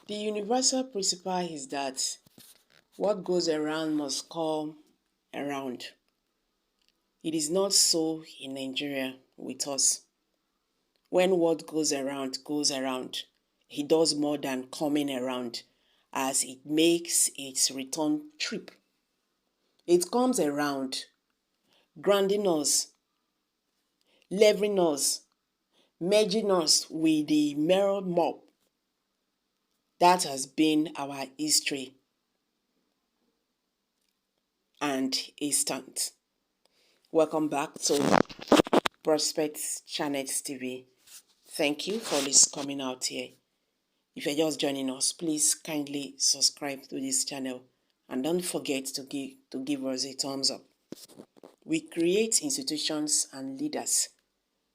The universal principle is that what goes around must come around. It is not so in Nigeria with us. When what goes around, it does more than coming around as it makes its return trip. It comes around, grounding us, leveling us, merging us with the mirror mob. That has been our history and instant. Welcome back to Prospects Channels TV. Thank you for this coming out here. If you're just joining us, please kindly subscribe to this channel and don't forget to give us a thumbs up. We create institutions and leaders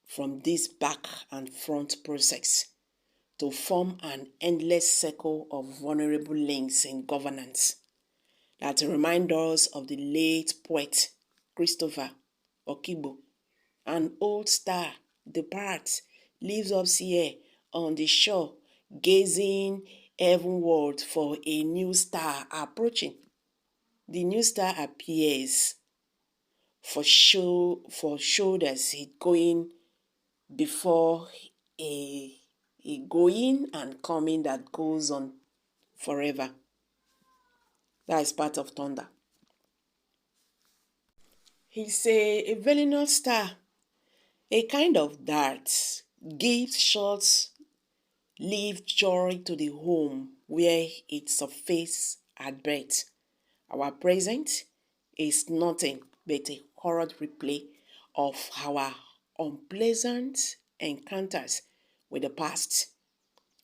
from this back and front process to form an endless circle of vulnerable links in governance that remind us of the late poet Christopher Okigbo. An old star departs, lives up here on the shore, gazing heavenward for a new star approaching. The new star appears for shoulders, it going before a going and coming that goes on forever. That is part of thunder. He's a villainous star, a kind of dart, gives short-lived joy to the home where it surfaces at birth. Our present is nothing but a horror replay of our unpleasant encounters with the past.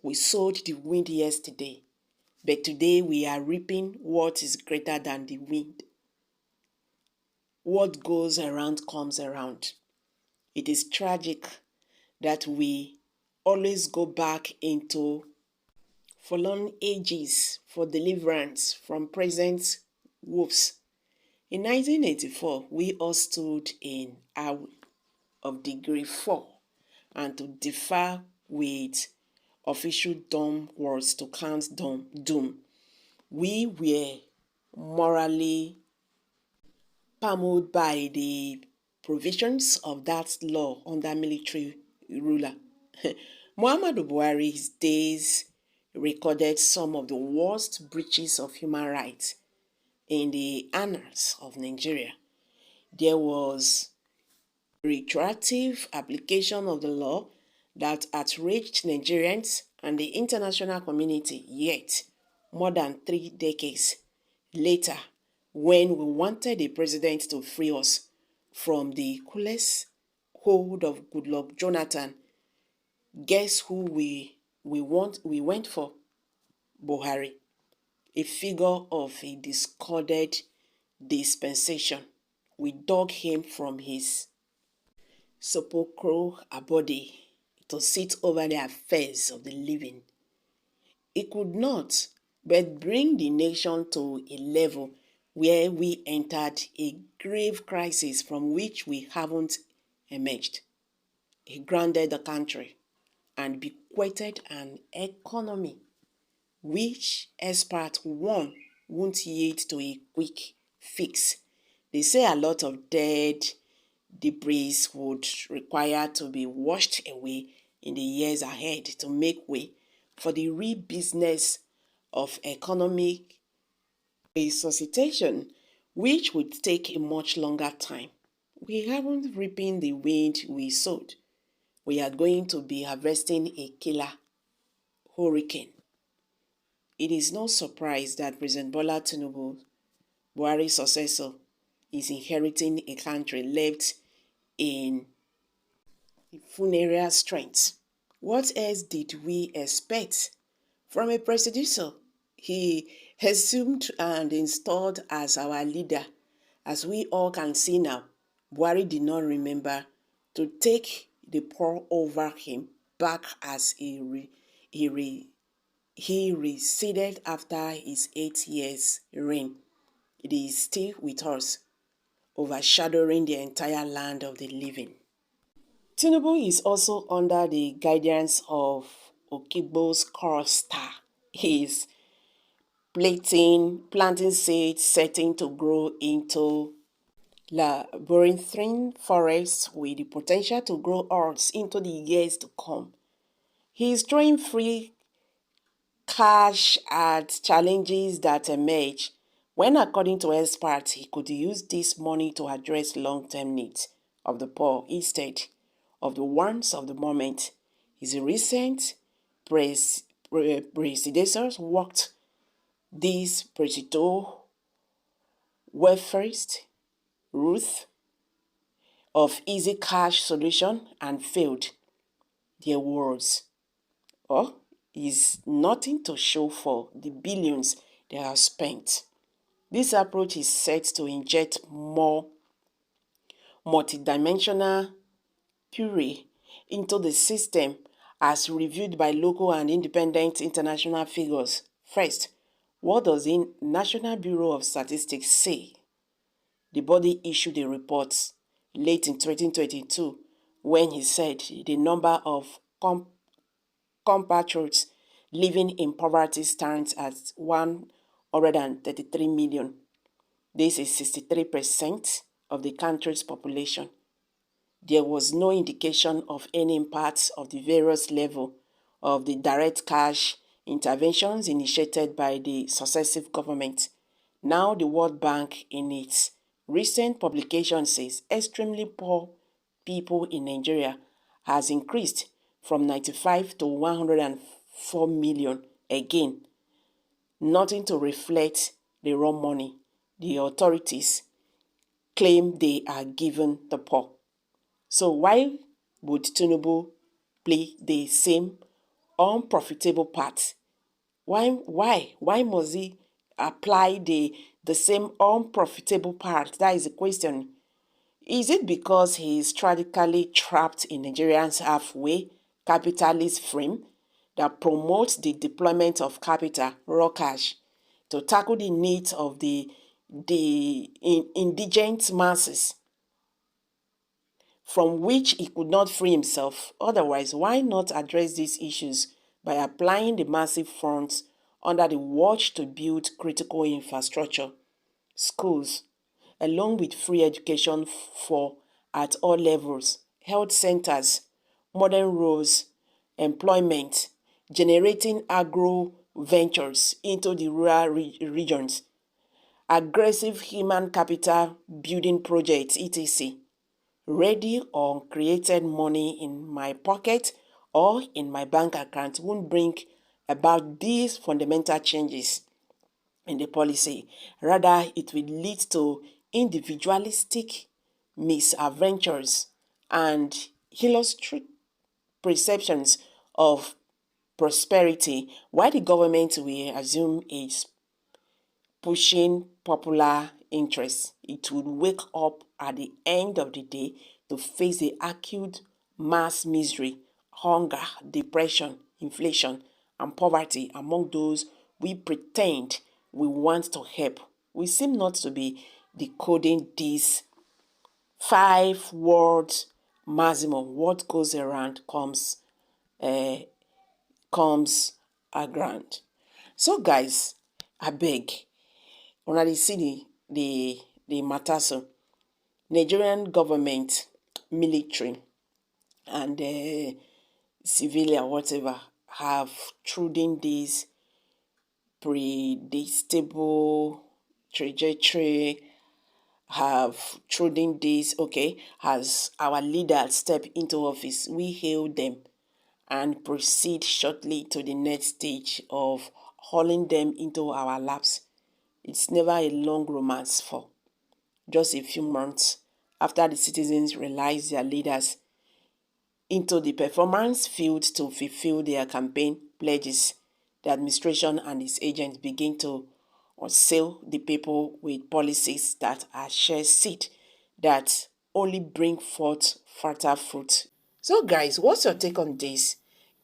We sowed the wind yesterday, but today we are reaping what is greater than the wind. What goes around comes around. It is tragic that we always go back into forlorn ages for deliverance from present wolves. In 1984, we all stood in awe of degree 4 and to differ with official dumb words to count doom. We were morally pummeled by the provisions of that law under military ruler. Muhammadu Buhari's days recorded some of the worst breaches of human rights in the annals of Nigeria. There was retroactive application of the law that outraged Nigerians and the international community, yet more than 3 decades later, when we wanted the president to free us from the coolest hold of Goodluck Jonathan, guess who we went for? Buhari, a figure of a discarded dispensation. We dug him from his sepulchral abode to sit over the affairs of the living. He could not but bring the nation to a level where we entered a grave crisis from which we haven't emerged. He grounded the country and bequeathed an economy which experts warn won't yield to a quick fix. They say a lot of dead debris would require to be washed away in the years ahead to make way for the real business of economic resuscitation, which would take a much longer time. We haven't reaping the wind we sowed. We are going to be harvesting a killer hurricane. It is no surprise that President Bola Tinubu, Buhari's successor, is inheriting a country left in funereal strength. What else did we expect from a predecessor? He assumed and installed as our leader. As we all can see now, Buhari did not remember to take the pour over him back as he receded after his 8 years reign. It is still with us, overshadowing the entire land of the living. Tinubu is also under the guidance of Okigbo's core star, is planting seeds, setting to grow into labyrinthine forests with the potential to grow earths into the years to come. He is throwing free cash at challenges that emerge when, according to experts, he could use this money to address long-term needs of the poor instead of the wants of the moment. His recent predecessors worked this Precito welfarist route of easy cash solution and failed. Their words, or is nothing to show for the billions they have spent. This approach is set to inject more multidimensional puree into the system as reviewed by local and independent international figures. First, what does the National Bureau of Statistics say? The body issued a report late in 2022 when he said the number of compatriots living in poverty stands at 133 million. This is 63% of the country's population. There was no indication of any impact of the various levels of the direct cash interventions initiated by the successive governments. Now the World Bank, in its recent publication, says extremely poor people in Nigeria has increased from 95 to 104 million again. Nothing to reflect the raw money the authorities claim they are giving the poor. So why would Tinubu play the same unprofitable part? Why must he apply the same unprofitable part? That is the question. Is it because he is tragically trapped in Nigerians' halfway capitalist frame that promotes the deployment of capital, raw cash, to tackle the needs of the indigent masses, from which he could not free himself? Otherwise, why not address these issues by applying the massive funds under the watch to build critical infrastructure, schools, along with free education for at all levels, health centers, modern roads, employment, generating agro ventures into the rural regions, aggressive human capital building projects, etc. Ready or created money in my pocket or in my bank account won't bring about these fundamental changes in the policy. Rather, it will lead to individualistic misadventures and illustrious perceptions of prosperity, while the government will assume is pushing popular interest. It would wake up at the end of the day to face the acute mass misery, hunger, depression, inflation, and poverty among those we pretend we want to help. We seem not to be decoding these 5 words maximum. What goes around comes around. So guys, I beg, una dey see the matter so. Nigerian government, military, and civilian, whatever, have trodden this predictable trajectory, have trodden this, okay, as our leaders step into office, we hail them and proceed shortly to the next stage of hauling them into our laps. It's never a long romance for just a few months after the citizens realize their leaders into the performance field to fulfill their campaign pledges. The administration and its agents begin to assail the people with policies that are share seed that only bring forth fertile fruit. So guys, what's your take on this?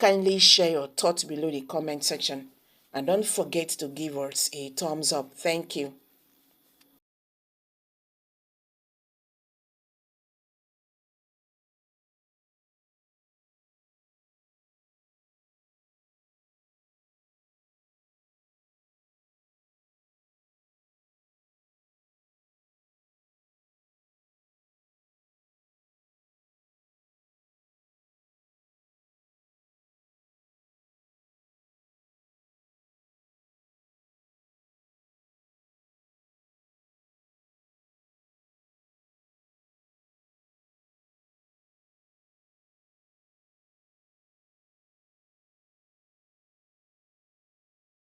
Kindly share your thoughts below the comment section and don't forget to give us a thumbs up. Thank you.